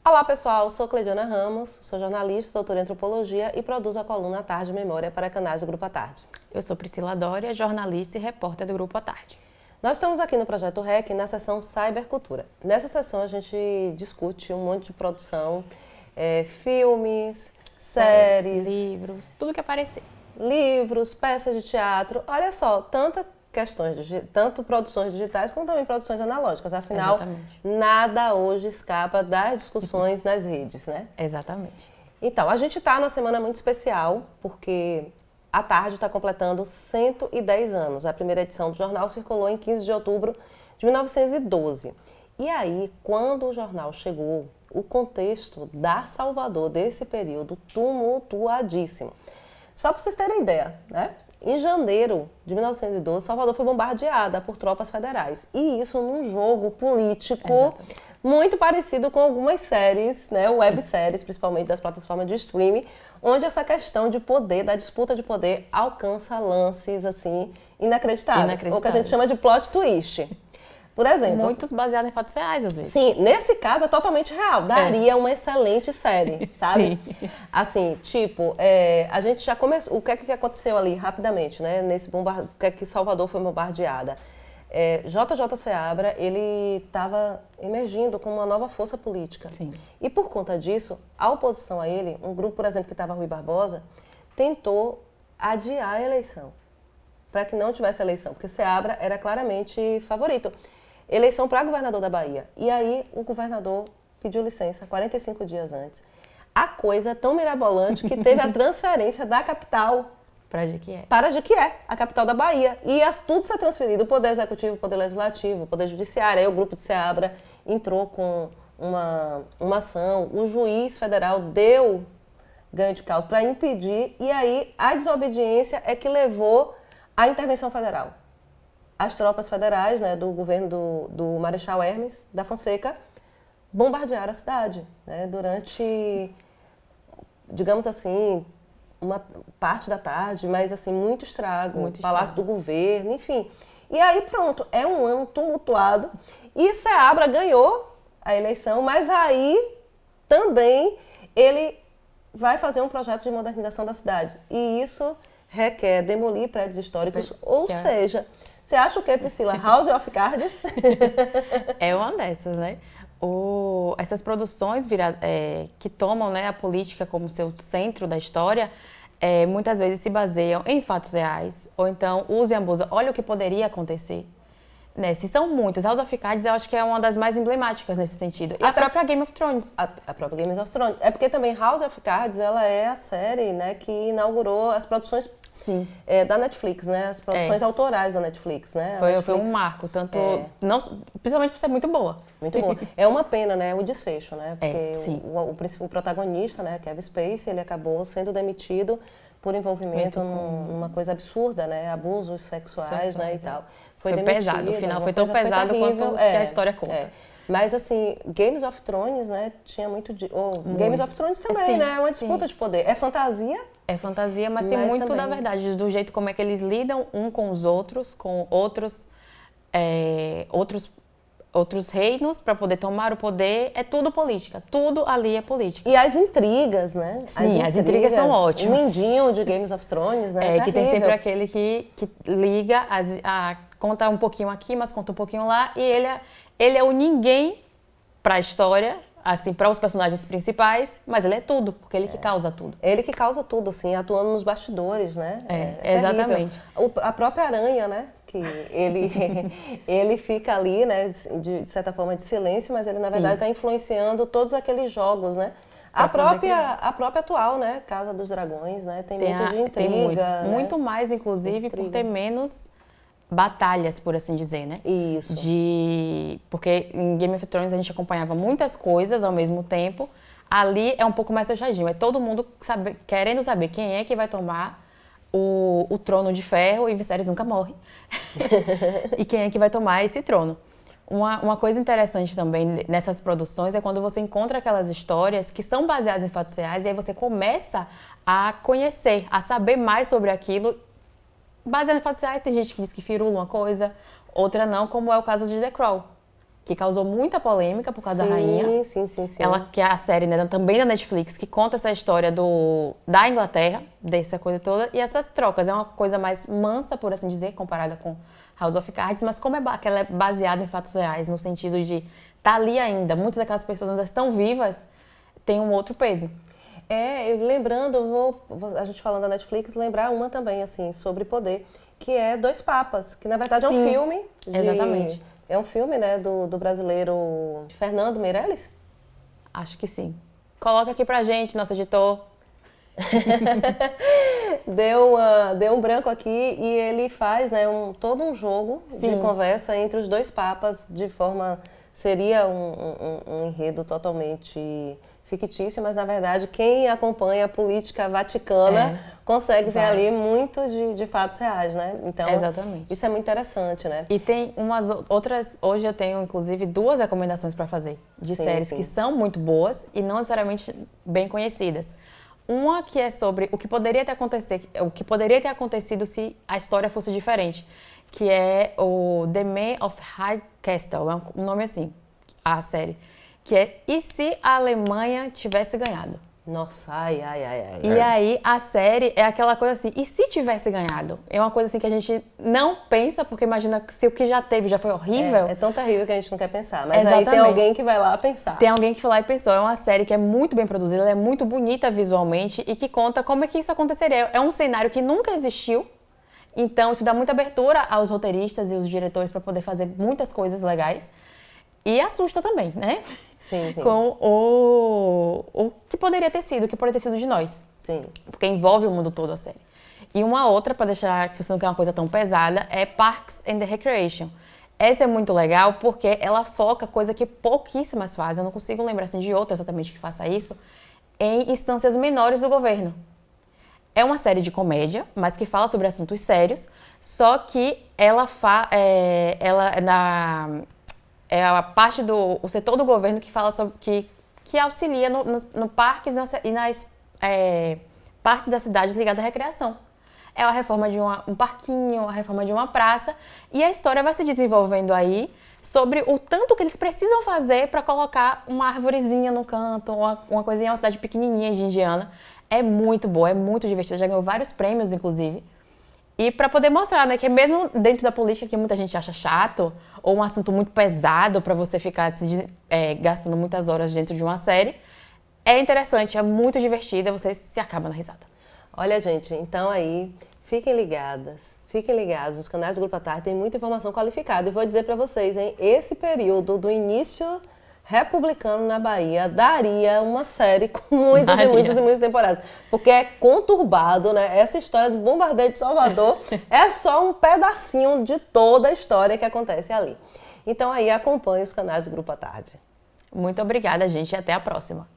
Olá pessoal, sou Cleidiana Ramos, sou jornalista, doutora em antropologia e produzo a coluna Tarde Memória para canais do Grupo à Tarde. Eu sou Priscila Dória, jornalista e repórter do Grupo à Tarde. Nós estamos aqui no Projeto REC na seção Cybercultura. Nessa seção a gente discute um monte de produção, filmes, séries, livros, tudo que aparecer. Livros, peças de teatro, olha só, tanto produções digitais como também produções analógicas. Afinal, Exatamente. Nada hoje escapa das discussões nas redes, né? Exatamente. Então, a gente está numa semana muito especial, porque a Tarde está completando 110 anos. A primeira edição do jornal circulou em 15 de outubro de 1912. E aí, quando o jornal chegou, o contexto da Salvador desse período tumultuadíssimo. Só para vocês terem ideia, né? Em janeiro de 1912, Salvador foi bombardeada por tropas federais. E isso num jogo político muito parecido com algumas séries, né, webséries, principalmente das plataformas de streaming, onde essa questão de poder, da disputa de poder, alcança lances assim inacreditáveis. Ou que a gente chama de plot twist. Por exemplo, muitos baseados em fatos reais, às vezes. Sim, nesse caso é totalmente real. Daria uma excelente série, sabe? Sim. Assim, tipo, a gente já começou. O que é que aconteceu ali rapidamente, né? O que é que Salvador foi bombardeada? JJ Seabra, ele estava emergindo como uma nova força política. Sim. E por conta disso, a oposição a ele, um grupo, por exemplo, que estava Rui Barbosa, tentou adiar a eleição, para que não tivesse eleição, porque Seabra era claramente favorito. Eleição para governador da Bahia. E aí o governador pediu licença 45 dias antes. A coisa é tão mirabolante que teve a transferência da capital para Jequié, a capital da Bahia. E tudo ser transferido, o poder executivo, o poder legislativo, o poder judiciário. Aí o grupo de Seabra entrou com uma ação, o juiz federal deu ganho de causa para impedir, e aí a desobediência é que levou à intervenção federal. As tropas federais, né, do governo do Marechal Hermes da Fonseca bombardearam a cidade, né, durante, digamos assim, uma parte da tarde, mas assim, muito estrago, Palácio do Governo, enfim. E aí pronto, é um ano tumultuado e Seabra ganhou a eleição, mas aí também ele vai fazer um projeto de modernização da cidade. E isso requer demolir prédios históricos, ou seja... Você acha o que, Priscila? House of Cards? É uma dessas, né? Essas produções que tomam, né, a política como seu centro da história, muitas vezes se baseiam em fatos reais, ou então usam e abusam. Olha o que poderia acontecer. Né? Se são muitas, House of Cards eu acho que é uma das mais emblemáticas nesse sentido. E a própria Game of Thrones. A própria Game of Thrones. É porque também House of Cards, ela é a série, né, que inaugurou as produções da Netflix, né? As produções autorais da Netflix, né? Foi um marco, tanto principalmente por ser muito boa. Muito boa. É uma pena, né? O desfecho, né? Porque o o protagonista, né, Kevin Spacey, ele acabou sendo demitido por envolvimento numa coisa absurda, né? Abusos sexuais, né, e tal. Foi pesado, o final foi tão pesado quanto que a história conta. Mas, assim, Games of Thrones, né, tinha muito... Games of Thrones também, né? É uma disputa de poder. É fantasia. É fantasia, mas tem muito também da verdade, do jeito como é que eles lidam um com os outros, com outros reinos para poder tomar o poder. É tudo política, tudo ali é política. E as intrigas, né? Sim, as intrigas são ótimas. O mindinho de Games of Thrones, né? Que tem sempre aquele que liga, conta um pouquinho aqui, mas conta um pouquinho lá, e ele é o ninguém para a história, assim, para os personagens principais, mas ele é tudo, porque ele que causa tudo. Ele que causa tudo, assim, atuando nos bastidores, né? Exatamente. A própria Aranha, né? Que ele fica ali, né, de certa forma, de silêncio, mas ele, na verdade, está influenciando todos aqueles jogos, né? A própria atual, né? Casa dos Dragões, né? Tem muito de intriga. Muito mais, inclusive, por ter menos batalhas, por assim dizer, né? Isso. Porque em Game of Thrones a gente acompanhava muitas coisas ao mesmo tempo. Ali é um pouco mais fechadinho. É todo mundo querendo saber quem é que vai tomar o trono de ferro, e Viserys nunca morre. E quem é que vai tomar esse trono. Uma coisa interessante também nessas produções é quando você encontra aquelas histórias que são baseadas em fatos reais, e aí você começa a conhecer, a saber mais sobre aquilo. Baseado em fatos reais, tem gente que diz que firula uma coisa, outra não, como é o caso de The Crown. que causou muita polêmica por causa sim, da rainha. Sim. Ela, que é a série, né, também da Netflix, que conta essa história da Inglaterra, dessa coisa toda, e essas trocas. É uma coisa mais mansa, por assim dizer, comparada com House of Cards, mas como que ela é baseada em fatos reais, no sentido de estar ali ainda, muitas daquelas pessoas ainda estão vivas, tem um outro peso. Lembrando, a gente falando da Netflix, lembrar uma também, assim, sobre poder, que é Dois Papas, que na verdade é um filme. Exatamente. É um filme, né, do brasileiro Fernando Meirelles? Acho que sim. Coloca aqui pra gente, nosso editor. Deu um branco aqui e ele faz, né, todo um jogo Sim. de conversa entre os dois papas, de forma... Seria um enredo totalmente fictício, mas na verdade quem acompanha a política vaticana consegue ver ali muito de fatos reais, né? Então, exatamente. Isso é muito interessante, né? E tem umas outras, hoje eu tenho inclusive 2 recomendações para fazer de séries que são muito boas e não necessariamente bem conhecidas. Uma que é sobre o que poderia ter acontecido se a história fosse diferente, que é o The Man of High Castle, é um nome assim, a série, que é E se a Alemanha tivesse ganhado? Nossa, ai. E aí a série é aquela coisa assim, e se tivesse ganhado? É uma coisa assim que a gente não pensa, porque imagina se o que já teve já foi horrível. É tão terrível que a gente não quer pensar, mas Exatamente. aí tem alguém que vai lá pensar. Tem alguém que foi lá e pensou. É uma série que é muito bem produzida, ela é muito bonita visualmente e que conta como é que isso aconteceria. É um cenário que nunca existiu, então isso dá muita abertura aos roteiristas e os diretores para poder fazer muitas coisas legais. E assusta também, né? Sim. Com o que poderia ter sido, o que poderia ter sido de nós. Sim. Porque envolve o mundo todo a série. E uma outra, para deixar, se você não quer uma coisa tão pesada, é Parks and Recreation. Essa é muito legal porque ela foca coisa que pouquíssimas fazem, eu não consigo lembrar assim, de outra exatamente que faça isso, em instâncias menores do governo. É uma série de comédia, mas que fala sobre assuntos sérios, só que ela é a parte o setor do governo que fala sobre, que auxilia no parques e nas partes da cidade ligadas à recreação. É a reforma de um parquinho, a reforma de uma praça, e a história vai se desenvolvendo aí sobre o tanto que eles precisam fazer para colocar uma arvorezinha no canto, uma coisinha, uma cidade pequenininha de Indiana. É muito boa, é muito divertida, já ganhou vários prêmios, inclusive. E para poder mostrar, né, que mesmo dentro da política, que muita gente acha chato, ou um assunto muito pesado para você ficar gastando muitas horas dentro de uma série, é interessante, é muito divertida, você se acaba na risada. Olha, gente, então aí, fiquem ligados, os canais do Grupo à Tarde tem muita informação qualificada. E vou dizer para vocês, hein, esse período do início republicano na Bahia daria uma série com muitas temporadas. Porque é conturbado, né? Essa história do bombardeio de Salvador é só um pedacinho de toda a história que acontece ali. Então aí acompanhe os canais do Grupo à Tarde. Muito obrigada, gente, e até a próxima.